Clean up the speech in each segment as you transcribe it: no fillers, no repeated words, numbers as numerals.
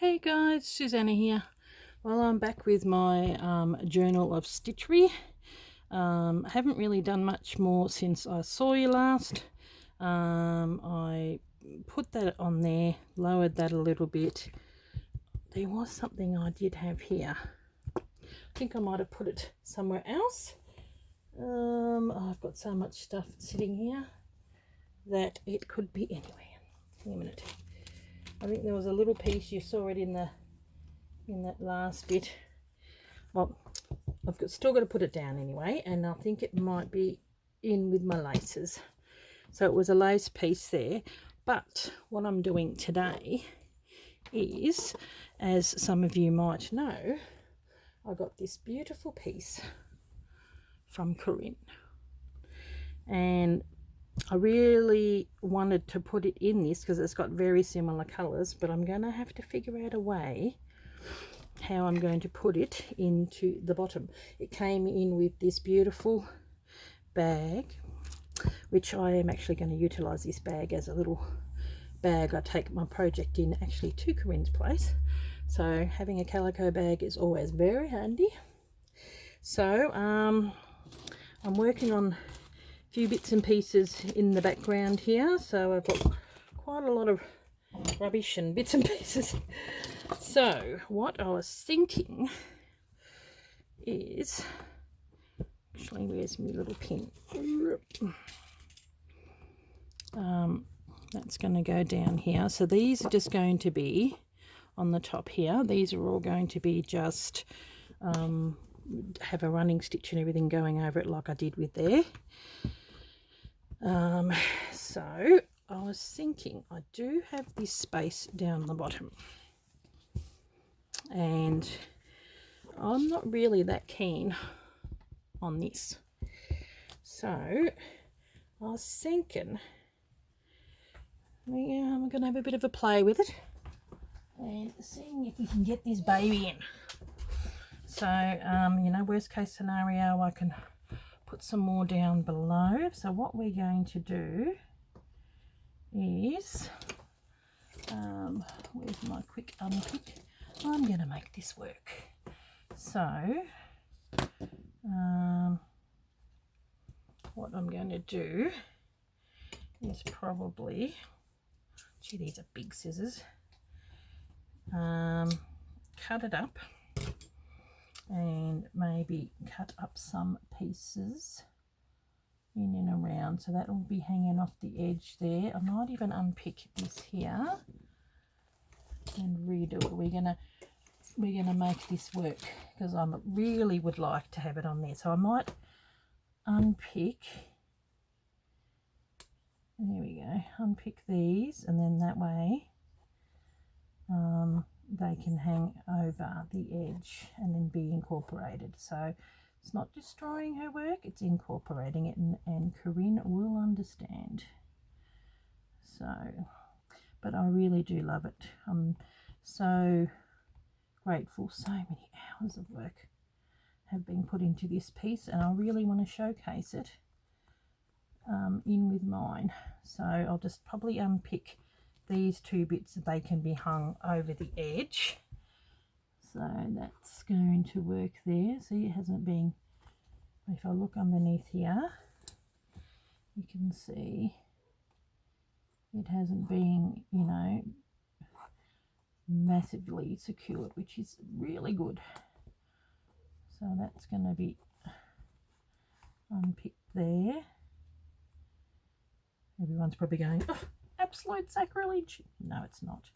Hey guys, Susanna here. Well, I'm back with my journal of stitchery. I haven't really done much more since I saw you last. I put that on there, lowered that a little bit. There was something I did have here. I think I might have put it somewhere else. I've got so much stuff sitting here that it could be anywhere. Hang a minute. I think there was a little piece, you saw it in that last bit. Well, still got to put it down anyway, and I think it might be in with my laces. So it was a lace piece there. But what I'm doing today is, as some of you might know, I got this beautiful piece from Corinne, and I really wanted to put it in this because it's got very similar colours, but I'm going to have to figure out a way how I'm going to put it into the bottom. It came in with this beautiful bag, which I am actually going to utilise this bag as a little bag. I take my project in actually to Corinne's place, so having a calico bag is always very handy. So I'm working on a few bits and pieces in the background here, so I've got quite a lot of rubbish and bits and pieces. So what I was thinking is, actually, where's my little pin? That's going to go down here. So these are just going to be on the top here. These are all going to be just have a running stitch and everything going over it like I did with there. So I was thinking I do have this space down the bottom, and I'm not really that keen on this. So I was thinking, yeah, I'm going to have a bit of a play with it and seeing if we can get this baby in. So, you know, worst case scenario, I can put some more down below. So what we're going to do is, where's my quick unpick? I'm going to make this work. So what I'm going to do is probably, gee, these are big scissors, cut it up and maybe cut up some pieces in and around, so that will be hanging off the edge there. I might even unpick this here and redo it. We're gonna make this work because I really would like to have it on there. So I might unpick, there we go, unpick these, and then that way they can hang over the edge and then be incorporated. So it's not destroying her work, it's incorporating it, and Corinne will understand. So, but I really do love it. I'm so grateful. So many hours of work have been put into this piece, and I really want to showcase it in with mine. So I'll just probably unpick these two bits that they can be hung over the edge. So that's going to work there. See, it hasn't been, if I look underneath here, you can see it hasn't been, you know, massively secured, which is really good. So that's going to be unpicked there. Everyone's probably going, oh, absolute sacrilege. No, it's not.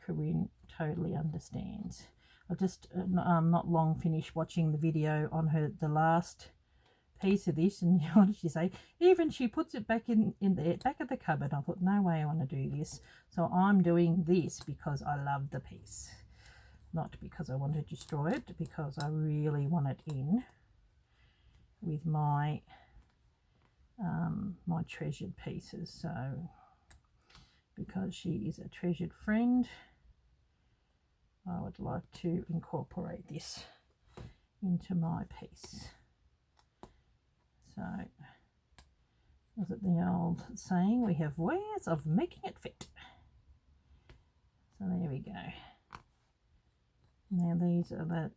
Corinne totally understands. I just not long finished watching the video on the last piece of this, and what did she say? Even she puts it back in the back of the cupboard. I thought, no way I want to do this. So I'm doing this because I love the piece, not because I want to destroy it, because I really want it in with my my treasured pieces. So because she is a treasured friend, I would like to incorporate this into my piece. So, was it the old saying, we have ways of making it fit. So there we go. Now these are the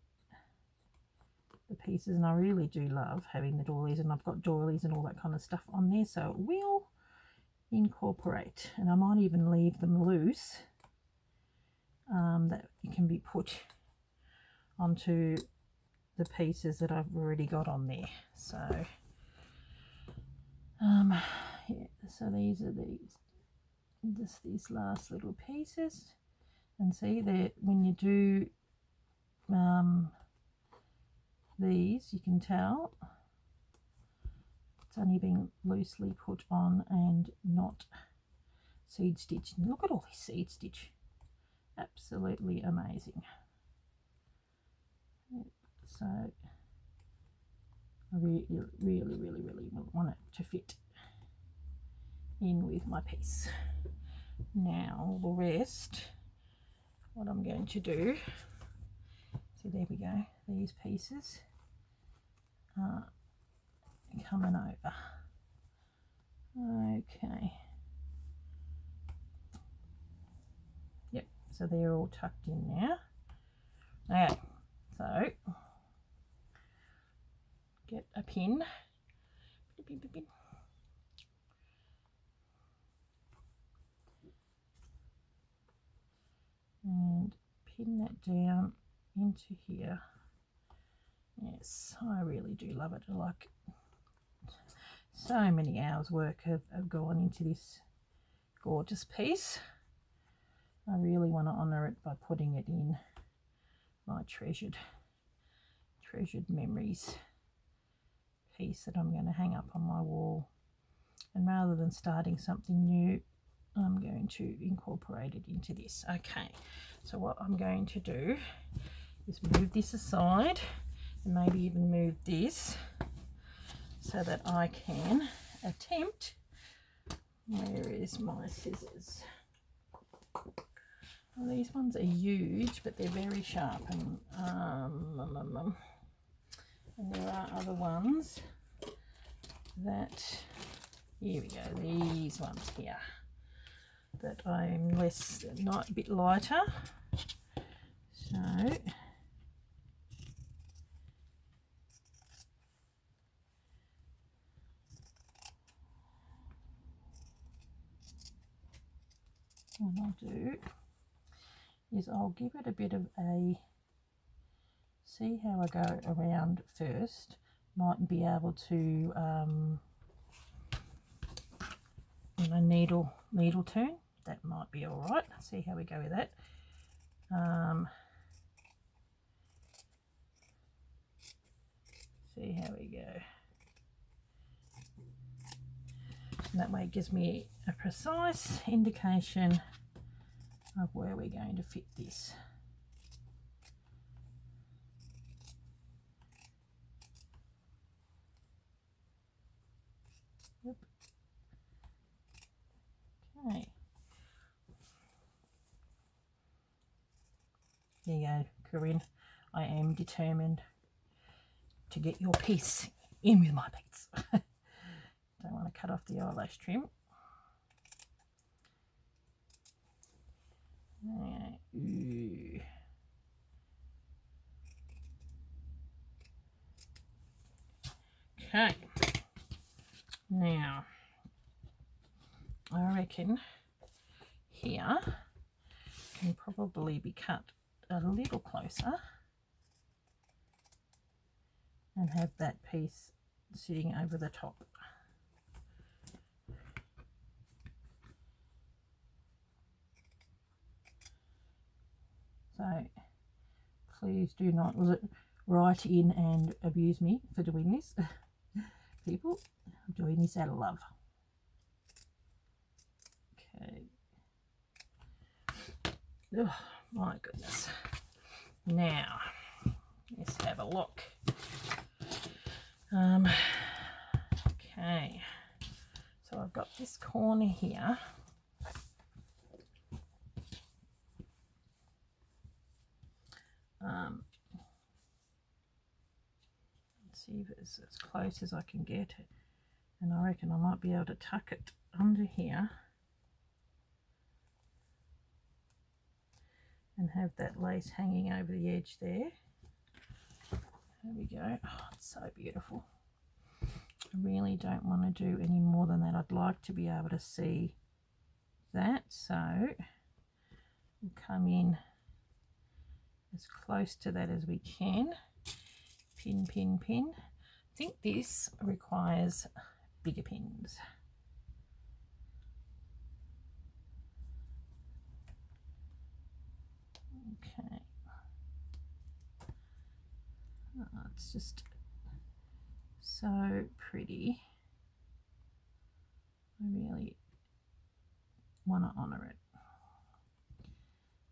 pieces, and I really do love having the doilies, and I've got doilies and all that kind of stuff on there, so it will incorporate, and I might even leave them loose, that it can be put onto the pieces that I've already got on there. So yeah, so these are these last little pieces, and see that when you do these, you can tell it's only being loosely put on and not seed stitched. Look at all this seed stitch, absolutely amazing. So I really want it to fit in with my piece. Now the rest, what I'm going to do, so there we go, these pieces are coming over. Okay, yep, so they're all tucked in now. Okay, so get a pin, and pin that down into here. Yes, I really do love it. Like, so many hours work have gone into this gorgeous piece. I really want to honour it by putting it in my treasured memories piece that I'm going to hang up on my wall. And rather than starting something new, I'm going to incorporate it into this. Okay, so what I'm going to do is move this aside, and maybe even move this so that I can attempt, where is my scissors? Well, these ones are huge, but they're very sharp, and there are other ones that, here we go, these ones here, that I'm a bit lighter. So what I'll do is I'll give it a bit of see how I go around first. Might be able to needle turn. That might be all right. See how we go with that. See how we go. And that way it gives me a precise indication of where we're going to fit this. Yep. Okay. There you go, Corinne. I am determined to get your piece in with my piece. Don't want to cut off the eyelash trim. Ooh. Okay, now I reckon here can probably be cut a little closer and have that piece sitting over the top. So please do not write in and abuse me for doing this. People, I'm doing this out of love. Okay. Oh my goodness. Now let's have a look. Okay, so I've got this corner here. Let's see if it's as close as I can get it, and I reckon I might be able to tuck it under here and have that lace hanging over the edge there. There we go. Oh, it's so beautiful. I really don't want to do any more than that. I'd like to be able to see that, so we'll come in as close to that as we can. Pin, pin, pin. I think this requires bigger pins. Okay. Oh, it's just so pretty. I really want to honour it.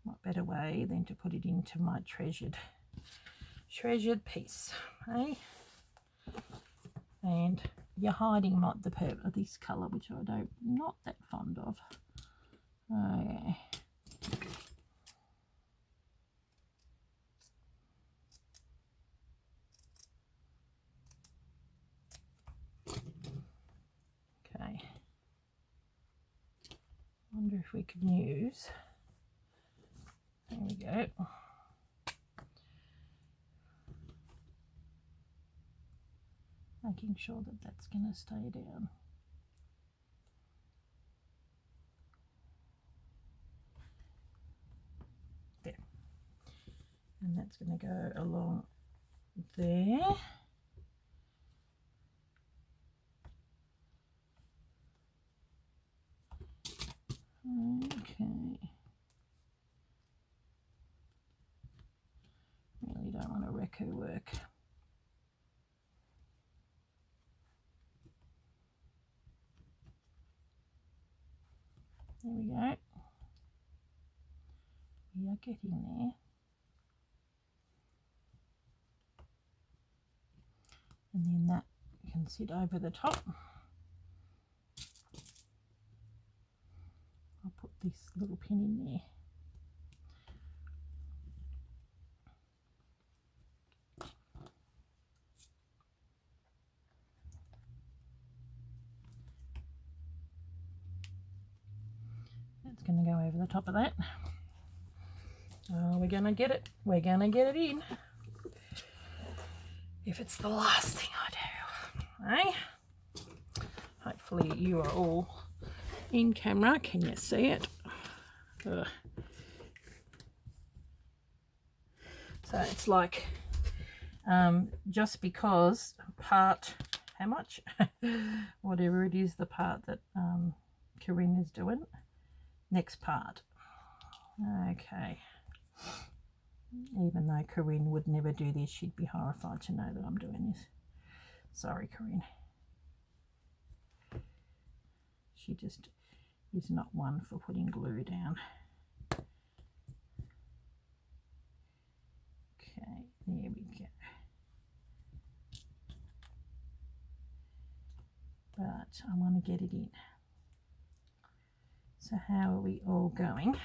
What better way than to put it into my treasured piece, eh? And you're hiding this colour, which I'm not that fond of. Okay. Okay. Wonder if we can use. There we go. Making sure that that's going to stay down. There. And that's going to go along there. Okay. Really don't want to wreck her work. There we go. We are getting there. And then that can sit over the top. I'll put this little pin in there. That's going to go over the top of that. Oh, we're going to get it. We're going to get it in. If it's the last thing I do, eh? Hopefully you are all in camera. Can you see it? Ugh. So it's like just because part, how much? Whatever it is, the part that Corinne is doing. Next part. Okay. Even though Corinne would never do this, she'd be horrified to know that I'm doing this. Sorry, Corinne. She just is not one for putting glue down. Okay, there we go. But I want to get it in. So how are we all going?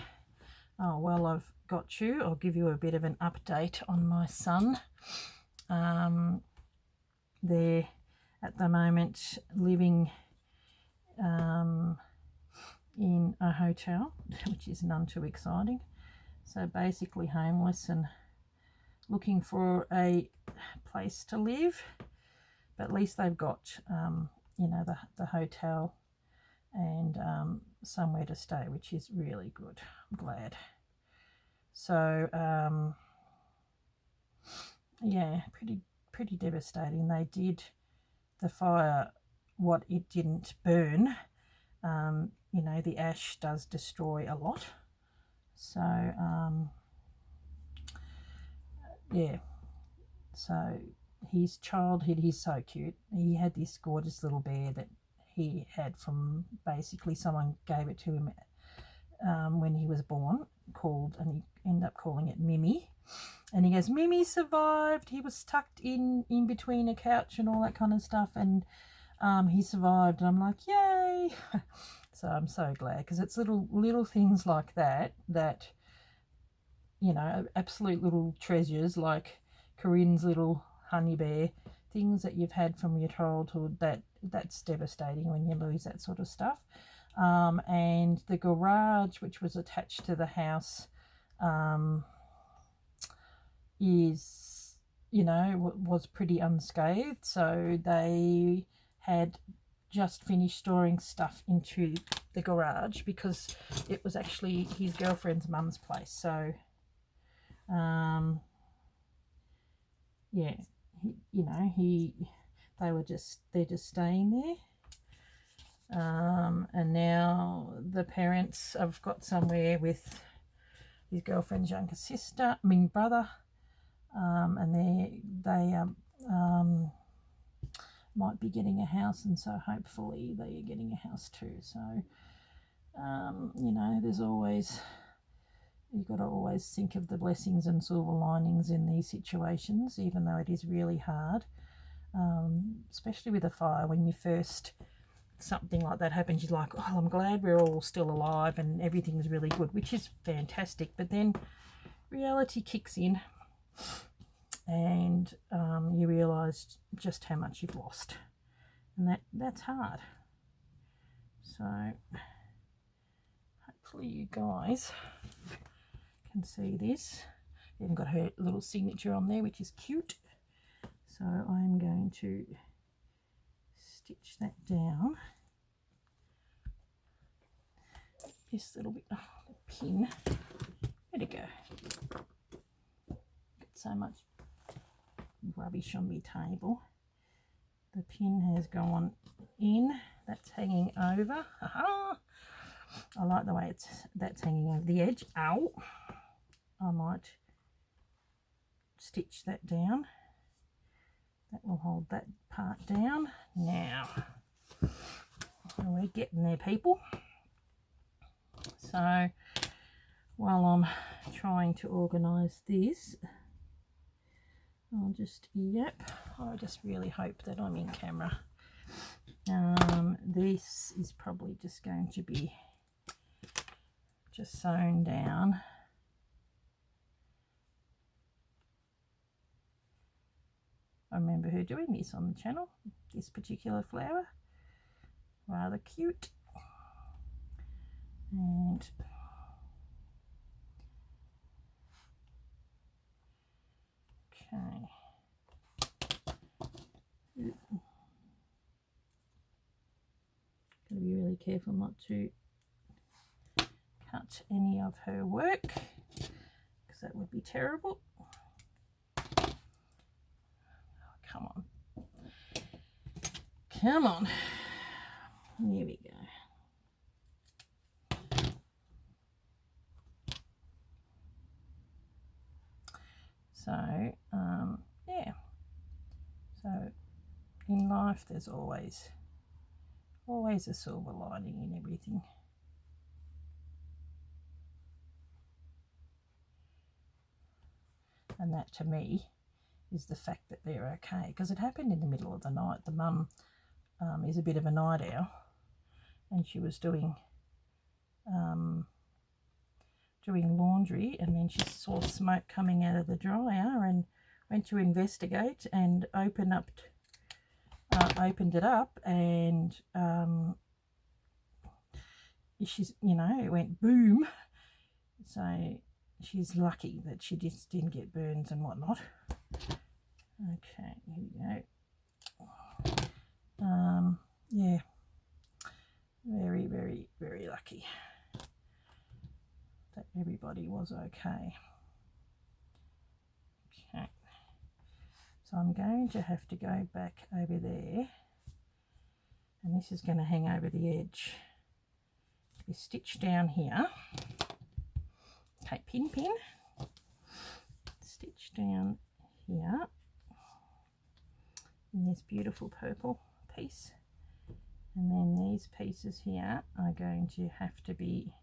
Oh, well, I've got you. I'll give you a bit of an update on my son. They're at the moment living in a hotel, which is none too exciting. So basically homeless and looking for a place to live. But at least they've got, you know, the hotel and somewhere to stay, which is really good. I'm glad. So yeah, pretty devastating. They did the fire, what it didn't burn, you know, the ash does destroy a lot. So yeah, so his childhood, he's so cute. He had this gorgeous little bear that he had from, basically someone gave it to him when he was born, and he ended up calling it Mimi. And he goes, Mimi survived. He was tucked in between a couch and all that kind of stuff, and he survived. And I'm like, yay. So I'm so glad, because it's little things like that, you know, absolute little treasures, like Corinne's little honey bear, things that you've had from your childhood, that's devastating when you lose that sort of stuff. And the garage, which was attached to the house, is, you know, was pretty unscathed. So they had just finished storing stuff into the garage because it was actually his girlfriend's mum's place. So yeah, you know, they're just staying there. And now the parents have got somewhere with his girlfriend's younger sister, brother, and they might be getting a house, and so hopefully they are getting a house too. So you know, you've got to always think of the blessings and silver linings in these situations, even though it is really hard, especially with a fire. When you first, something like that happens, you're like, oh, I'm glad we're all still alive and everything's really good, which is fantastic. But then reality kicks in, and you realise just how much you've lost, and that's hard. So hopefully you guys can see this. Even got her little signature on there, which is cute. So I'm going to stitch that down. This little bit, oh, the pin, where'd it go? Got so much rubbish on my table. The pin has gone in, that's hanging over. Aha! I like the way that's hanging over the edge. Ow! I might stitch that down. That will hold that part down. Now, we're getting there, people. So while I'm trying to organise this, I'll just, I just really hope that I'm in camera. This is probably just going to be just sewn down. I remember her doing this on the channel, this particular flower. Rather cute. And okay. Got to be really careful not to cut any of her work, because that would be terrible. Oh, come on. Come on. Here we go. So, yeah. So, in life, there's always a silver lining in everything. And that, to me, is the fact that they're okay. Because it happened in the middle of the night. The mum is a bit of a night owl, and she was doing laundry, and then she saw smoke coming out of the dryer and went to investigate and opened it up, and she's, you know, it went boom. So she's lucky that she just didn't get burns and whatnot. Okay, here we go. Yeah, very, very, very lucky that everybody was okay. Okay, so I'm going to have to go back over there, and this is going to hang over the edge. We stitch down here. Okay, pin, stitch down here in this beautiful purple piece, and then these pieces here are going to have to be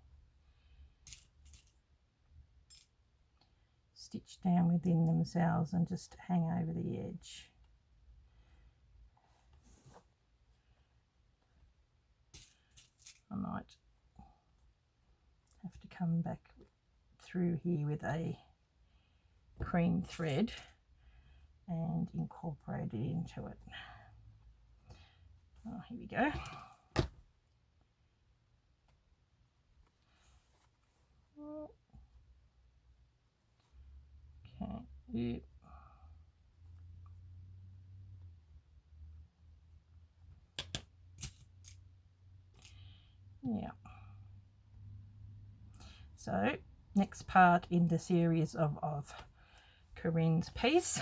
stitched down within themselves and just hang over the edge. I might have to come back through here with a cream thread and incorporate it into it. Oh, here we go. Yeah. Yeah. So next part in the series of Corinne's piece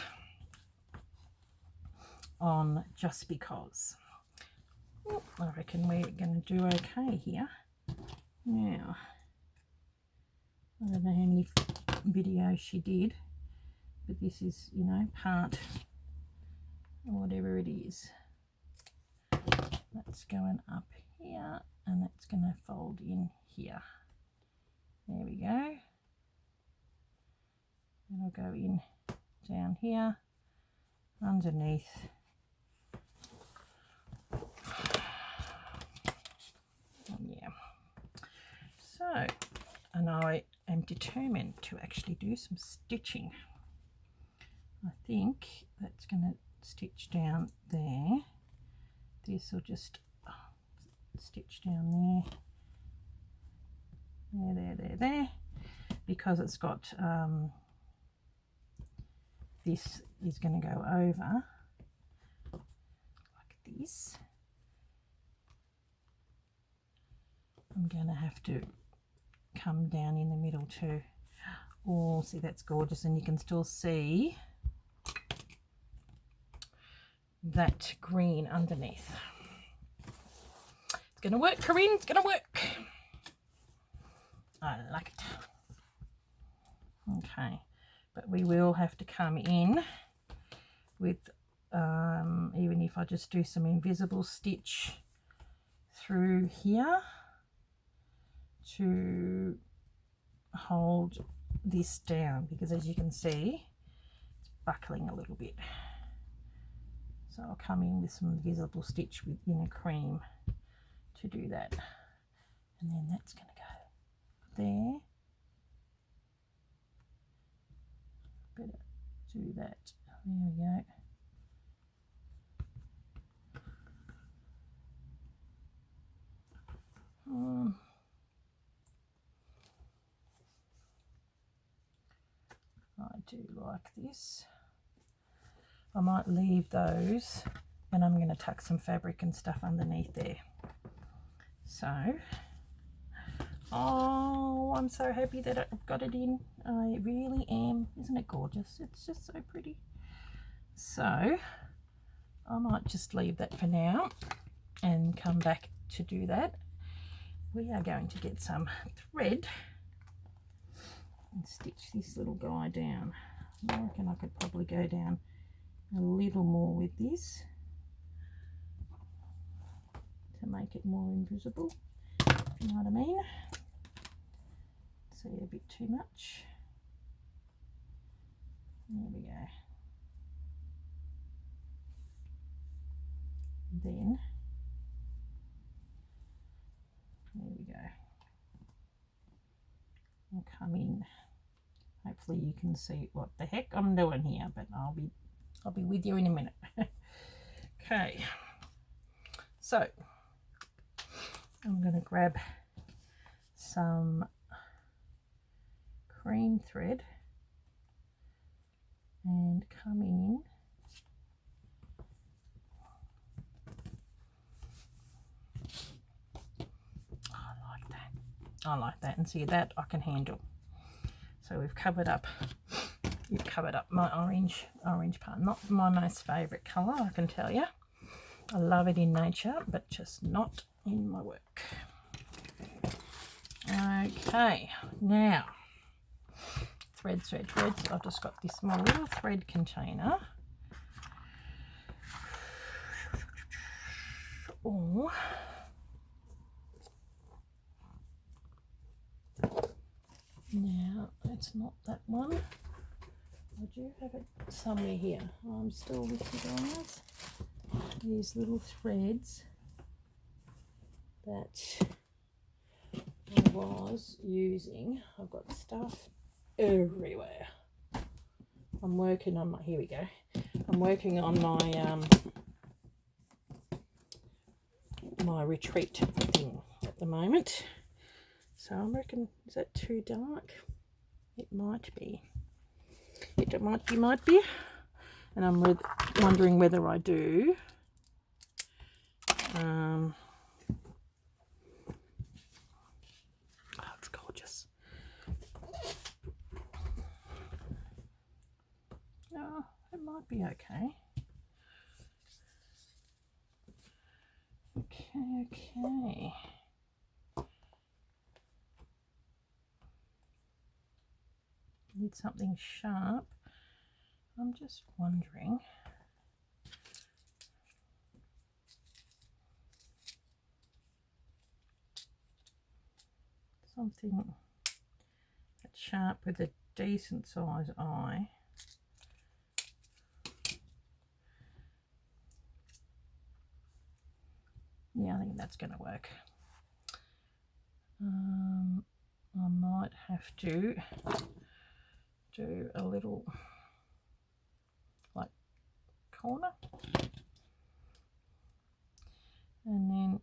on Just Because. I reckon we're going to do okay here. Now, I don't know how many videos she did, but this is, you know, part whatever it is. That's going up here and that's going to fold in here. There we go. It'll go in down here underneath. Yeah. So, and I am determined to actually do some stitching. I think that's going to stitch down there. This will just stitch down there, because it's got this is going to go over like this. I'm going to have to come down in the middle too. Oh, see, that's gorgeous, and you can still see that green underneath. It's going to work, Corinne, it's going to work. I like it. Okay, but we will have to come in with, even if I just do some invisible stitch through here to hold this down, because as you can see, it's buckling a little bit. So I'll come in with some invisible stitch in a cream to do that. And then that's going to go there. Better do that. There we go. I do like this. I might leave those, and I'm going to tuck some fabric and stuff underneath there. So, oh, I'm so happy that I've got it in. I really am. Isn't it gorgeous? It's just so pretty. So, I might just leave that for now and come back to do that. We are going to get some thread and stitch this little guy down. I reckon I could probably go down a little more with this to make it more invisible, if you know what I mean. See, a bit too much. There we go. Then there we go. I'll come in. Hopefully you can see what the heck I'm doing here, but I'll be with you in a minute. Okay, so I'm going to grab some cream thread and come in I like that, and see that I can handle. So we've covered up, you've covered up my orange part. Not my most favourite colour, I can tell you. I love it in nature, but just not in my work. Okay, now threads. I've just got this small little thread container. Oh. Now, it's not that one. I do have it somewhere here. I'm still with you guys. These little threads that I was using. I've got stuff everywhere. I'm working on my, here we go. I'm working on my my retreat thing at the moment. So I reckon, is that too dark? It might be. It might be. And I'm wondering whether I do. Oh, it's gorgeous. Oh, it might be okay. Okay. Need something sharp. I'm just wondering. Something that's sharp with a decent size eye. Yeah, I think that's going to work. I might have to do a little like corner, and then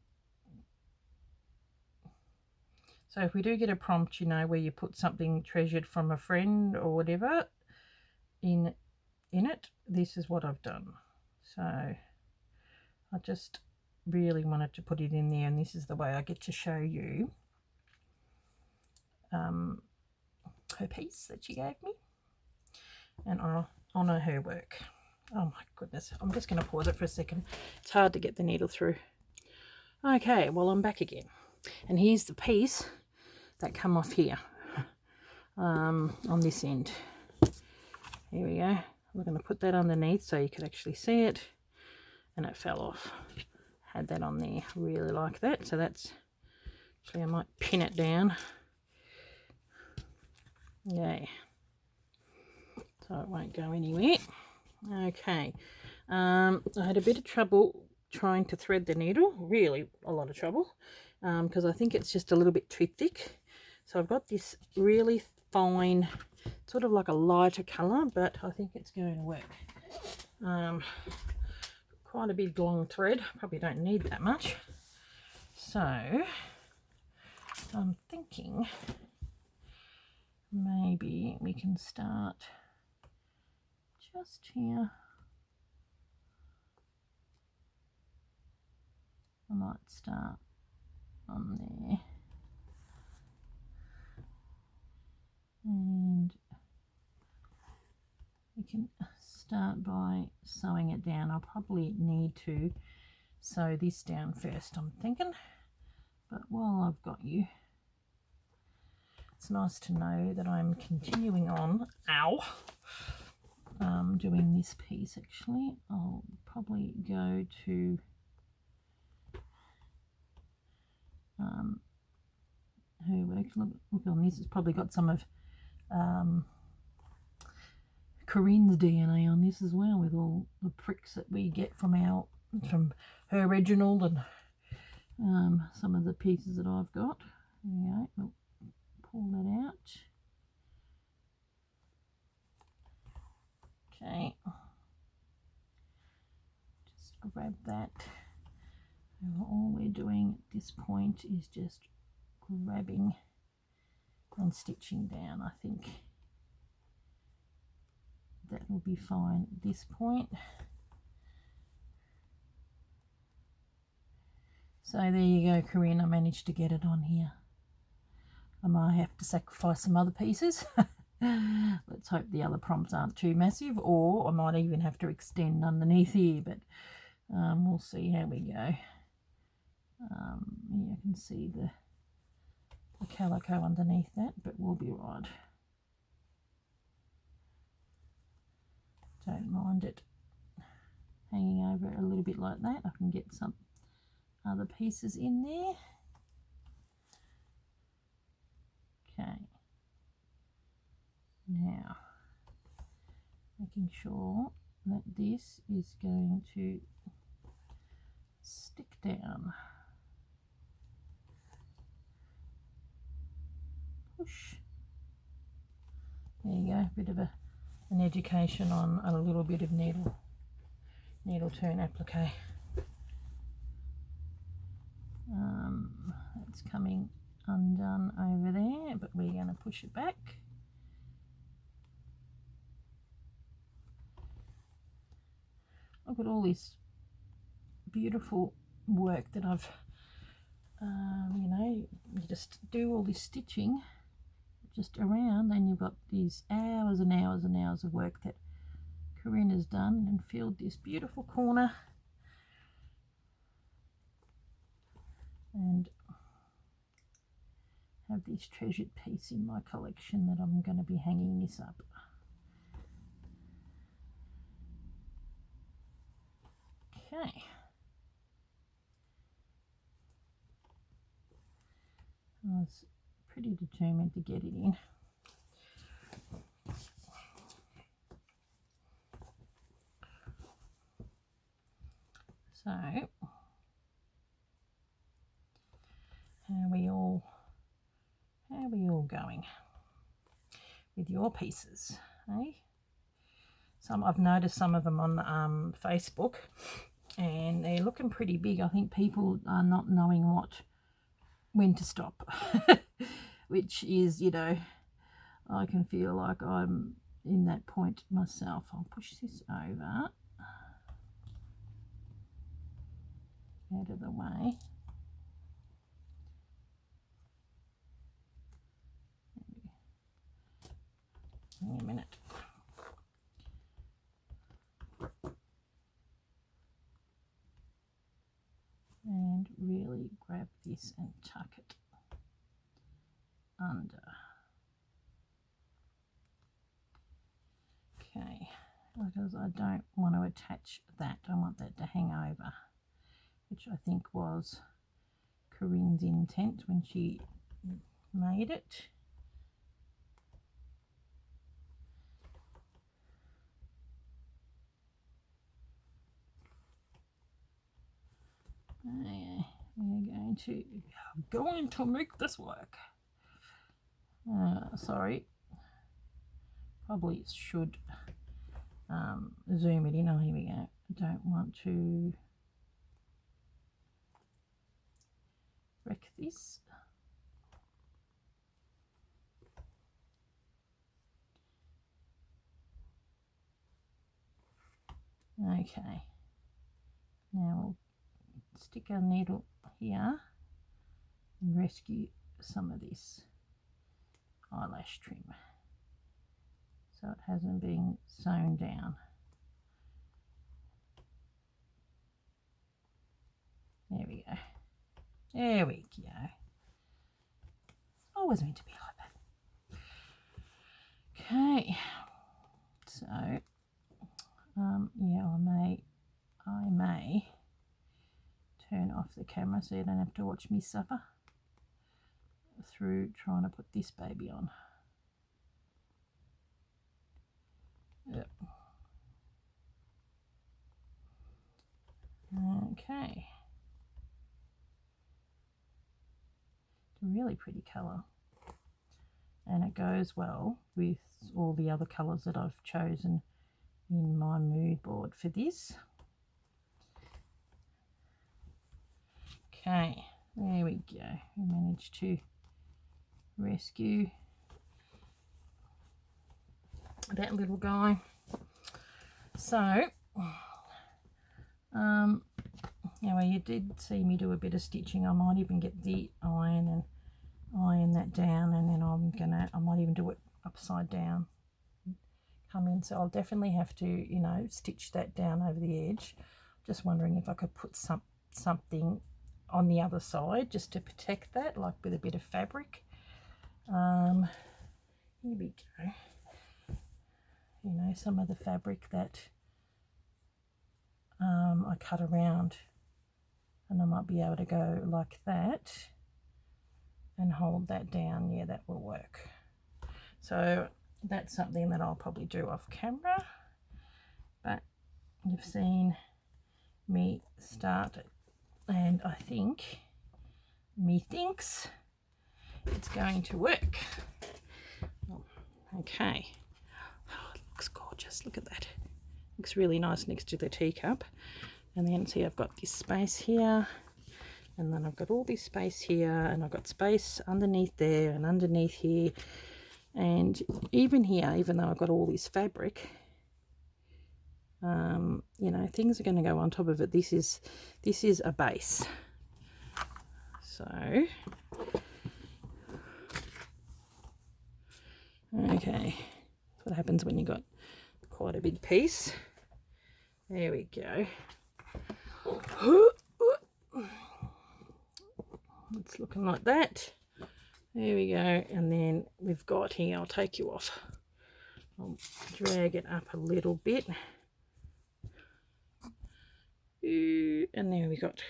so if we do get a prompt, you know, where you put something treasured from a friend or whatever in it, this is what I've done. So I just really wanted to put it in there, and this is the way I get to show you her piece that she gave me, and I'll honour her work. Oh my goodness, I'm just going to pause it for a second. It's hard to get the needle through. Okay, well, I'm back again, and here's the piece that come off here on this end. Here we go. We're going to put that underneath so you could actually see it, and it fell off. Had that on there, really like that. So that's actually, I might pin it down. Yay. So it won't go anywhere. Okay. I had a bit of trouble trying to thread the needle, really a lot of trouble, because I think it's just a little bit too thick. So I've got this really fine, sort of like a lighter colour, but I think it's going to work. Quite a big long thread, probably don't need that much. So I'm thinking maybe we can start just here. I might start on there, and we can start by sewing it down. I'll probably need to sew this down first, I'm thinking, but while I've got you, it's nice to know that I'm continuing on doing this piece. Actually, I'll probably go to her work. Look on this, it's probably got some of CORRINE'S DNA on this as well, with all the pricks that we get from her original and some of the pieces that I've got. There we go. We'll pull that out. Okay, just grab that. And all we're doing at this point is just grabbing and stitching down. I think that will be fine at this point. So there you go, Corinne, I managed to get it on here. I might have to sacrifice some other pieces. Let's hope the other prompts aren't too massive, or I might even have to extend underneath here, but we'll see how we go. You can see the calico underneath that, but we'll be right. Don't mind it hanging over a little bit like that. I can get some other pieces in there. Okay, now making sure that this is going to stick down. Push. There you go, bit of an education on a little bit of needle turn applique. It's coming undone over there, but we're going to push it back. look at all this beautiful work that I've, you know, you just do all this stitching just around, and you've got these hours and hours and hours of work that Corinne has done and filled this beautiful corner. And have this treasured piece in my collection that I'm going to be hanging this up. Okay. I was pretty determined to get it in. So, how are we all going with your pieces, eh? I've noticed some of them on Facebook, and they're looking pretty big. I think people are not knowing when to stop, which is, you know, I can feel like I'm in that point myself. I'll push this over out of the way. Give me a minute. And really grab this and tuck it under. Okay, because I don't want to attach that. I want that to hang over, which I think was Corinne's intent when she made it. We're going to make this work. Sorry, probably should zoom it in. Oh, here we go. I don't want to wreck this. Okay, now we'll stick our needle here and rescue some of this eyelash trim so it hasn't been sewn down. There we go. There we go. Always meant to be like that. Okay, so yeah, I may turn off the camera so you don't have to watch me suffer through trying to put this baby on. Yep. Okay. It's a really pretty colour, and it goes well with all the other colours that I've chosen in my mood board for this. Okay, there we go. We managed to rescue that little guy. So, anyway, you did see me do a bit of stitching. I might even get the iron and iron that down, and then I might even do it upside down. Come in, so I'll definitely have to, you know, stitch that down over the edge. Just wondering if I could put something on the other side just to protect that, like with a bit of fabric. Here we go. You know, some of the fabric that I cut around, and I might be able to go like that and hold that down. Yeah, that will work. So that's something that I'll probably do off camera, but you've seen me start it, and I think methinks it's going to work. Okay. Oh, it looks gorgeous. Look at that. Looks really nice next to the teacup. And then see, I've got this space here, and then I've got all this space here, and I've got space underneath there and underneath here, and even here, even though I've got all this fabric, You know, things are going to go on top of it. This is a base. So, okay, that's what happens when you got quite a big piece. There we go. It's looking like that. There we go. And then we've got here, I'll take you off. I'll drag it up a little bit. And there we got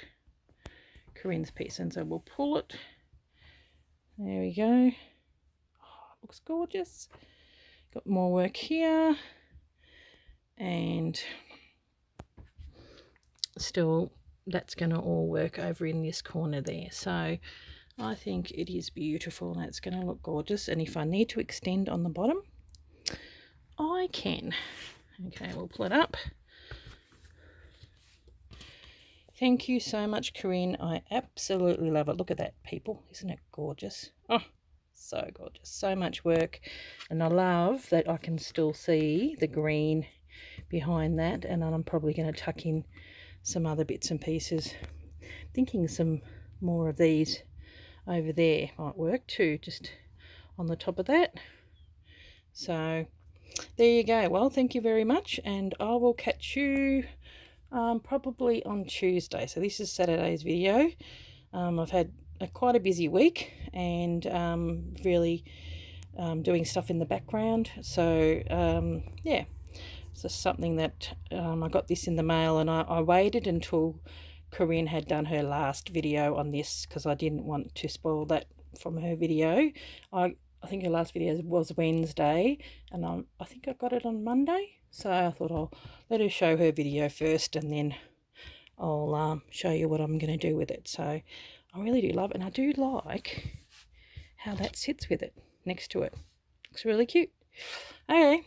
Corinne's piece. And so we'll pull it. There we go. Oh, looks gorgeous. Got more work here. And still, that's going to all work over in this corner there. So I think it is beautiful. That's going to look gorgeous. And if I need to extend on the bottom, I can. Okay, we'll pull it up. Thank you so much, Corinne. I absolutely love it. Look at that, people. Isn't it gorgeous? Oh, so gorgeous. So much work. And I love that I can still see the green behind that. And I'm probably going to tuck in some other bits and pieces. Thinking some more of these over there might work too, just on the top of that. So there you go. Well, thank you very much. And I will catch you probably on Tuesday. So this is Saturday's video. I've had quite a busy week and really doing stuff in the background. So yeah, it's just something that I got this in the mail, and I waited until Corinne had done her last video on this because I didn't want to spoil that from her video. I think her last video was Wednesday, and I think I got it on Monday. So I thought I'll let her show her video first, and then I'll show you what I'm going to do with it. So I really do love it, and I do like how that sits with it next to it. Looks really cute. Okay,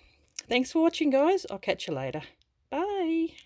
thanks for watching, guys. I'll catch you later. Bye.